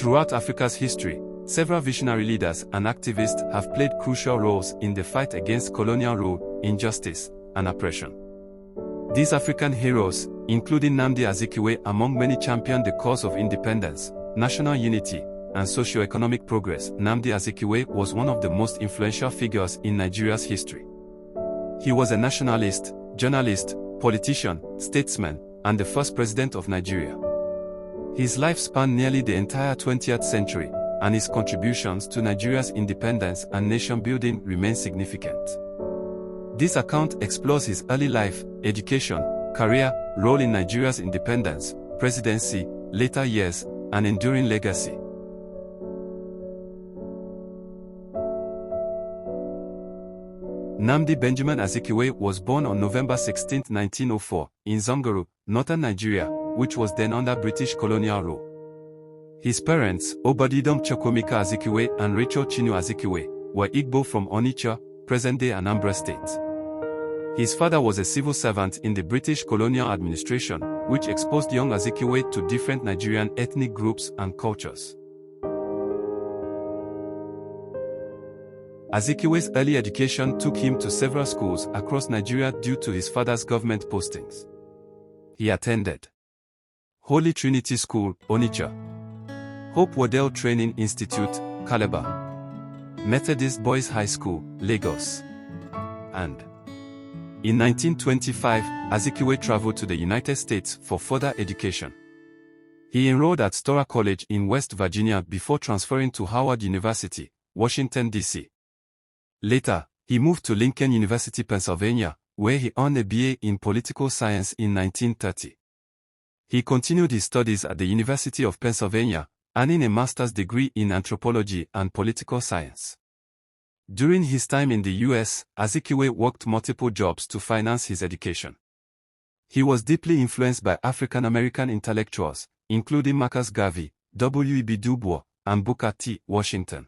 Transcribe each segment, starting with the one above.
Throughout Africa's history, several visionary leaders and activists have played crucial roles in the fight against colonial rule, injustice, and oppression. These African heroes, including Nnamdi Azikiwe, among many, championed the cause of independence, national unity, and socio-economic progress. Nnamdi Azikiwe was one of the most influential figures in Nigeria's history. He was a nationalist, journalist, politician, statesman, and the first president of Nigeria. His life spanned nearly the entire 20th century, and his contributions to Nigeria's independence and nation-building remain significant. This account explores his early life, education, career, role in Nigeria's independence, presidency, later years, and enduring legacy. Nnamdi Benjamin Azikiwe was born on November 16, 1904, in Zongoro, northern Nigeria, which was then under British colonial rule. His parents, Obadidom Chukwemeka Azikiwe and Rachel Chinu Azikiwe, were Igbo from Onitsha, present-day Anambra State. His father was a civil servant in the British colonial administration, which exposed young Azikiwe to different Nigerian ethnic groups and cultures. Azikiwe's early education took him to several schools across Nigeria due to his father's government postings. He attended Holy Trinity School, Onitsha; Hope Waddell Training Institute, Calabar; Methodist Boys High School, Lagos; and in 1925, Azikiwe traveled to the United States for further education. He enrolled at Storer College in West Virginia before transferring to Howard University, Washington, D.C. Later, he moved to Lincoln University, Pennsylvania, where he earned a BA in political science in 1930. He continued his studies at the University of Pennsylvania, earning a master's degree in anthropology and political science. During his time in the U.S., Azikiwe worked multiple jobs to finance his education. He was deeply influenced by African American intellectuals, including Marcus Garvey, W.E.B. Du Bois, and Booker T. Washington.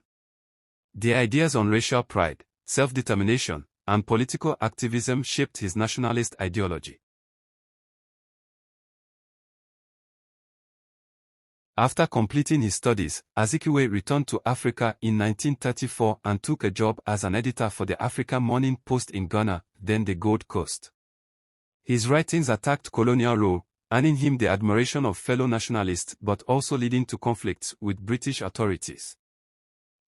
Their ideas on racial pride, self-determination, and political activism shaped his nationalist ideology. After completing his studies, Azikiwe returned to Africa in 1934 and took a job as an editor for the African Morning Post in Ghana, then the Gold Coast. His writings attacked colonial rule, earning him the admiration of fellow nationalists but also leading to conflicts with British authorities.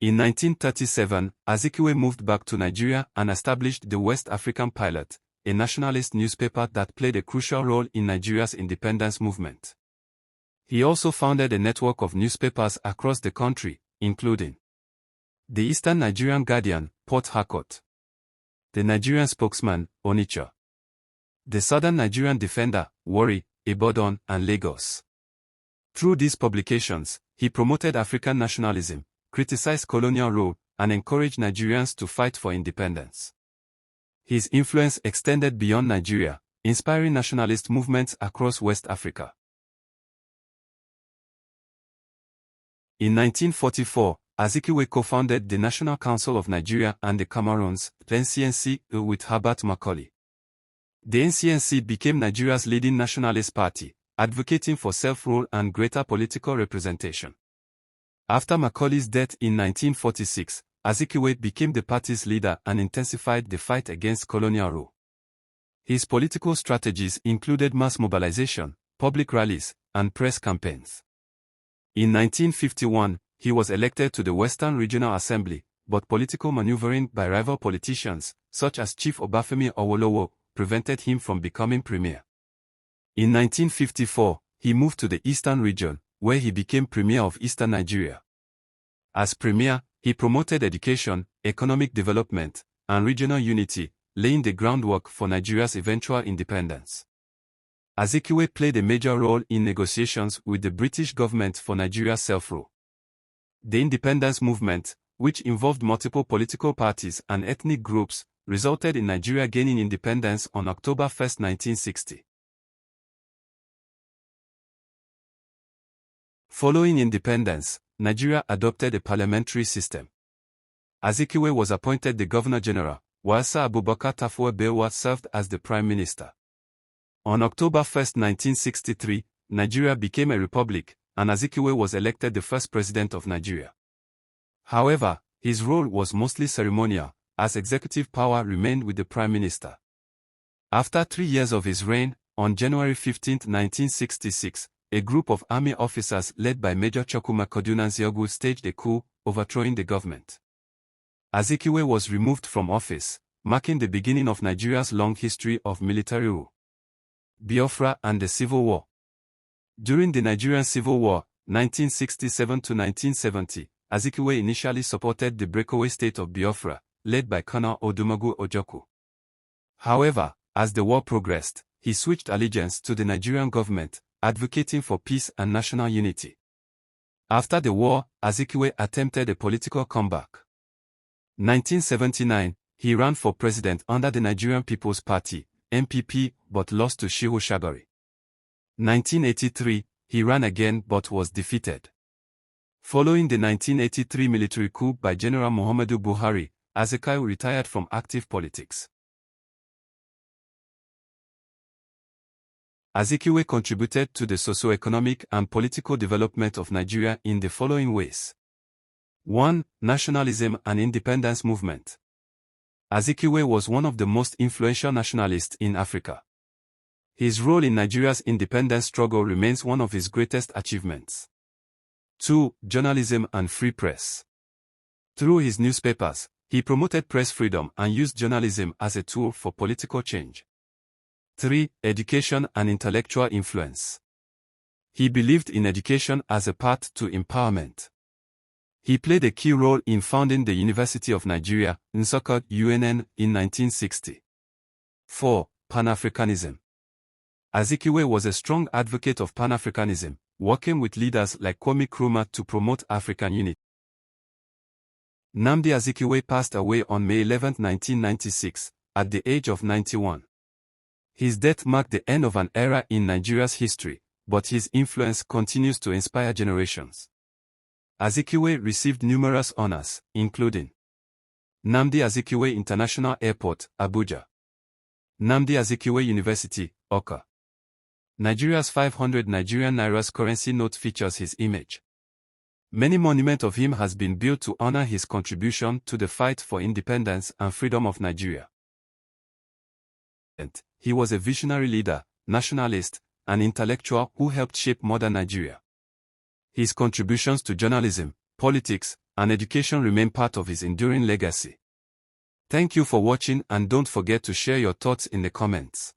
In 1937, Azikiwe moved back to Nigeria and established the West African Pilot, a nationalist newspaper that played a crucial role in Nigeria's independence movement. He also founded a network of newspapers across the country, including the Eastern Nigerian Guardian, Port Harcourt; the Nigerian Spokesman, Onitsha; the Southern Nigerian Defender, Warri, Ibadan, and Lagos. Through these publications, he promoted African nationalism, criticized colonial rule, and encouraged Nigerians to fight for independence. His influence extended beyond Nigeria, inspiring nationalist movements across West Africa. In 1944, Azikiwe co-founded the National Council of Nigeria and the Cameroons, NCNC, with Herbert Macaulay. The NCNC became Nigeria's leading nationalist party, advocating for self-rule and greater political representation. After Macaulay's death in 1946, Azikiwe became the party's leader and intensified the fight against colonial rule. His political strategies included mass mobilization, public rallies, and press campaigns. In 1951, he was elected to the Western Regional Assembly, but political maneuvering by rival politicians, such as Chief Obafemi Awolowo, prevented him from becoming premier. In 1954, he moved to the Eastern region, where he became premier of Eastern Nigeria. As premier, he promoted education, economic development, and regional unity, laying the groundwork for Nigeria's eventual independence. Azikiwe played a major role in negotiations with the British government for Nigeria's self-rule. The independence movement, which involved multiple political parties and ethnic groups, resulted in Nigeria gaining independence on October 1, 1960. Following independence, Nigeria adopted a parliamentary system. Azikiwe was appointed the Governor-General, while Sir Abubakar Tafawa Balewa served as the Prime Minister. On October 1, 1963, Nigeria became a republic, and Azikiwe was elected the first president of Nigeria. However, his role was mostly ceremonial, as executive power remained with the prime minister. After 3 years of his reign, on January 15, 1966, a group of army officers led by Major Chukwuma Kaduna staged a coup, overthrowing the government. Azikiwe was removed from office, marking the beginning of Nigeria's long history of military rule. Biafra and the Civil War. During the Nigerian Civil War, 1967 to 1970, Azikiwe initially supported the breakaway state of Biafra, led by Colonel Odumogu Ojukwu. However, as the war progressed, he switched allegiance to the Nigerian government, advocating for peace and national unity. After the war, Azikiwe attempted a political comeback. 1979, he ran for president under the Nigerian People's Party, NPP, but lost to Shehu Shagari. 1983, he ran again but was defeated. Following the 1983 military coup by General Muhammadu Buhari, Azikiwe retired from active politics. Azikiwe contributed to the socio-economic and political development of Nigeria in the following ways. 1. Nationalism and independence movement. Azikiwe was one of the most influential nationalists in Africa. His role in Nigeria's independence struggle remains one of his greatest achievements. 2. Journalism and free press. Through his newspapers, he promoted press freedom and used journalism as a tool for political change. 3. Education and intellectual influence. He believed in education as a path to empowerment. He played a key role in founding the University of Nigeria, Nsukka, UNN, in 1960. 4. Pan-Africanism. Azikiwe was a strong advocate of Pan-Africanism, working with leaders like Kwame Nkrumah to promote African unity. Nnamdi Azikiwe passed away on May 11, 1996, at the age of 91. His death marked the end of an era in Nigeria's history, but his influence continues to inspire generations. Azikiwe received numerous honors, including Nnamdi Azikiwe International Airport, Abuja; Nnamdi Azikiwe University, Awka. Nigeria's 500 Nigerian Naira's currency note features his image. Many monuments of him has been built to honor his contribution to the fight for independence and freedom of Nigeria. He was a visionary leader, nationalist, and intellectual who helped shape modern Nigeria. His contributions to journalism, politics, and education remain part of his enduring legacy. Thank you for watching, and don't forget to share your thoughts in the comments.